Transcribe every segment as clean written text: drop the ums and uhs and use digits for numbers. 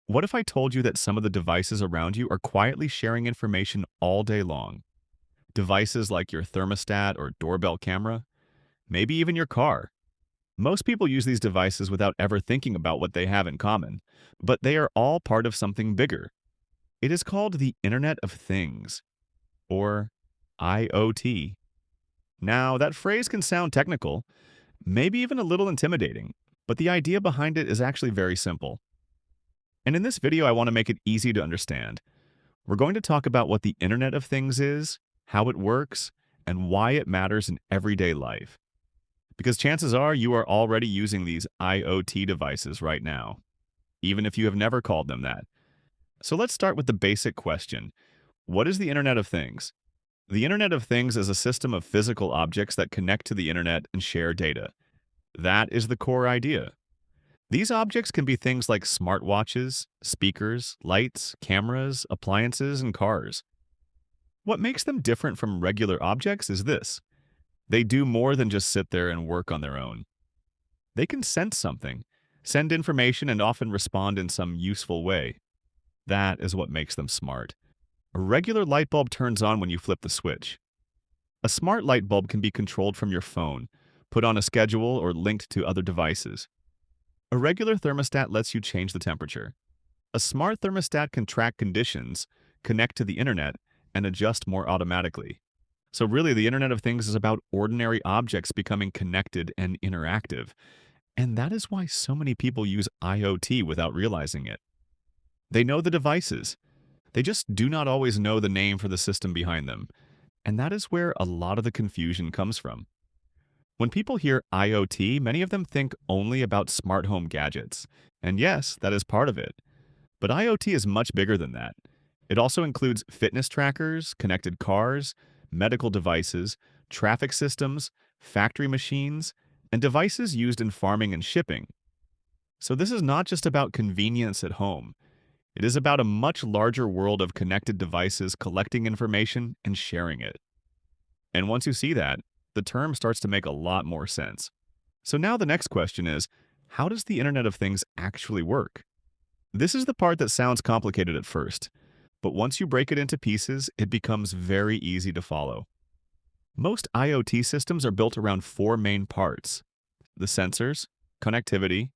What if I told you that some of the devices around you are quietly sharing information all day long? Devices like your thermostat or doorbell camera, maybe even your car. Most people use these devices without ever thinking about what they have in common, but they are all part of something bigger. It is called the Internet of Things, or IoT. Now, that phrase can sound technical, maybe even a little intimidating, but the idea behind it is actually very simple. And in this video, I want to make it easy to understand. We're going to talk about what the Internet of Things is, how it works, and why it matters in everyday life. Because chances are you are already using these IoT devices right now, even if you have never called them that. So let's start with the basic question. What is the Internet of Things? The Internet of Things is a system of physical objects that connect to the Internet and share data. That is the core idea. These objects can be things like smartwatches, speakers, lights, cameras, appliances, and cars. What makes them different from regular objects is this. They do more than just sit there and work on their own. They can sense something, send information, and often respond in some useful way. That is what makes them smart. A regular light bulb turns on when you flip the switch. A smart light bulb can be controlled from your phone, put on a schedule, or linked to other devices. A regular thermostat lets you change the temperature. A smart thermostat can track conditions, connect to the internet, and adjust more automatically. So really, the Internet of Things is about ordinary objects becoming connected and interactive. And that is why so many people use IoT without realizing it. They know the devices. They just do not always know the name for the system behind them. And that is where a lot of the confusion comes from. When people hear IoT, many of them think only about smart home gadgets. And yes, that is part of it. But IoT is much bigger than that. It also includes fitness trackers, connected cars, medical devices, traffic systems, factory machines, and devices used in farming and shipping. So this is not just about convenience at home. It is about a much larger world of connected devices collecting information and sharing it. And once you see that, the term starts to make a lot more sense. So now the next question is, how does the Internet of Things actually work? This is the part that sounds complicated at first, but once you break it into pieces, it becomes very easy to follow. Most IoT systems are built around four main parts: the sensors, connectivity,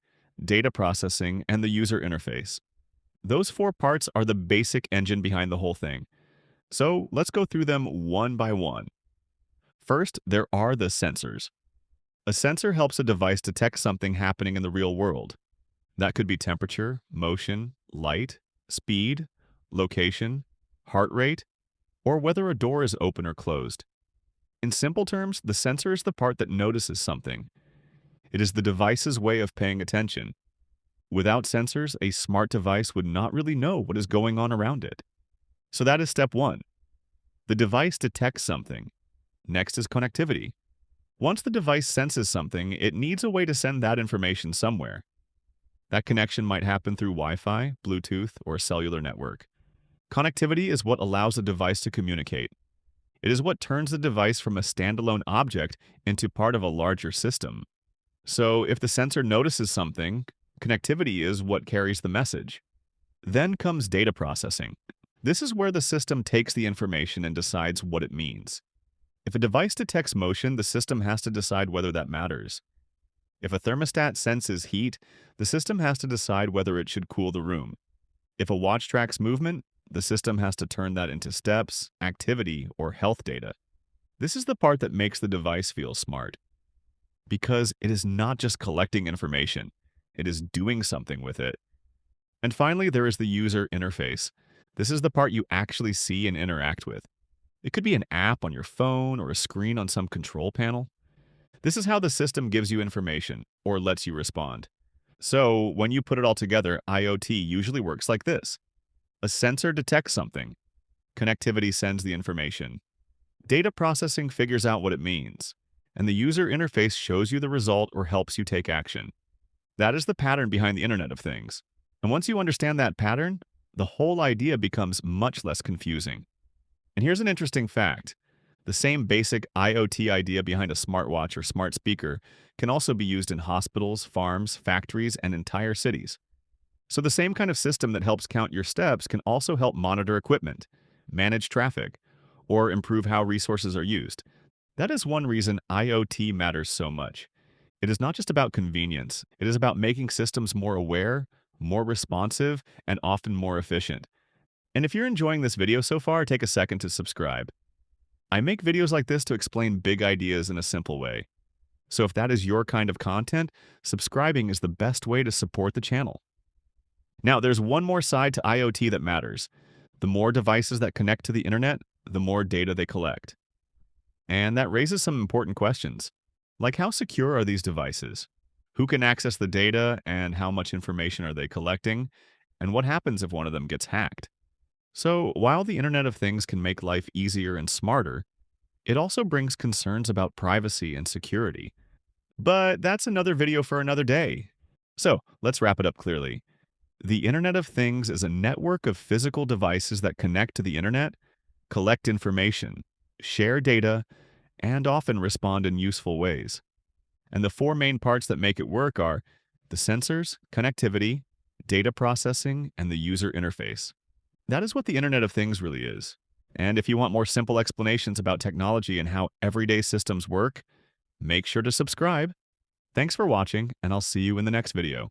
data processing, and the user interface. Those four parts are the basic engine behind the whole thing. So let's go through them one by one. First, there are the sensors. A sensor helps a device detect something happening in the real world. That could be temperature, motion, light, speed, location, heart rate, or whether a door is open or closed. In simple terms, the sensor is the part that notices something. It is the device's way of paying attention. Without sensors, a smart device would not really know what is going on around it. So that is step one. The device detects something. Next is connectivity. Once the device senses something, it needs a way to send that information somewhere. That connection might happen through Wi-Fi, Bluetooth, or a cellular network. Connectivity is what allows a device to communicate. It is what turns the device from a standalone object into part of a larger system. So if the sensor notices something, connectivity is what carries the message. Then comes data processing. This is where the system takes the information and decides what it means. If a device detects motion, the system has to decide whether that matters. If a thermostat senses heat, the system has to decide whether it should cool the room. If a watch tracks movement, the system has to turn that into steps, activity, or health data. This is the part that makes the device feel smart. Because it is not just collecting information, it is doing something with it. And finally, there is the user interface. This is the part you actually see and interact with. It could be an app on your phone or a screen on some control panel. This is how the system gives you information or lets you respond. So, when you put it all together, IoT usually works like this. A sensor detects something. Connectivity sends the information. Data processing figures out what it means. And the user interface shows you the result or helps you take action. That is the pattern behind the Internet of Things. And once you understand that pattern, the whole idea becomes much less confusing. And here's an interesting fact. The same basic IoT idea behind a smartwatch or smart speaker can also be used in hospitals, farms, factories, and entire cities. So the same kind of system that helps count your steps can also help monitor equipment, manage traffic, or improve how resources are used. That is one reason IoT matters so much. It is not just about convenience, it is about making systems more aware, more responsive, and often more efficient. And if you're enjoying this video so far, take a second to subscribe. I make videos like this to explain big ideas in a simple way. So if that is your kind of content, subscribing is the best way to support the channel. Now, there's one more side to IoT that matters. The more devices that connect to the internet, the more data they collect. And that raises some important questions. Like, how secure are these devices? Who can access the data, and how much information are they collecting? And what happens if one of them gets hacked? So, while the Internet of Things can make life easier and smarter, it also brings concerns about privacy and security. But that's another video for another day. So, let's wrap it up clearly. The Internet of Things is a network of physical devices that connect to the Internet, collect information, share data, and often respond in useful ways. And the four main parts that make it work are the sensors, connectivity, data processing, and the user interface. That is what the Internet of Things really is. And if you want more simple explanations about technology and how everyday systems work, make sure to subscribe. Thanks for watching, and I'll see you in the next video.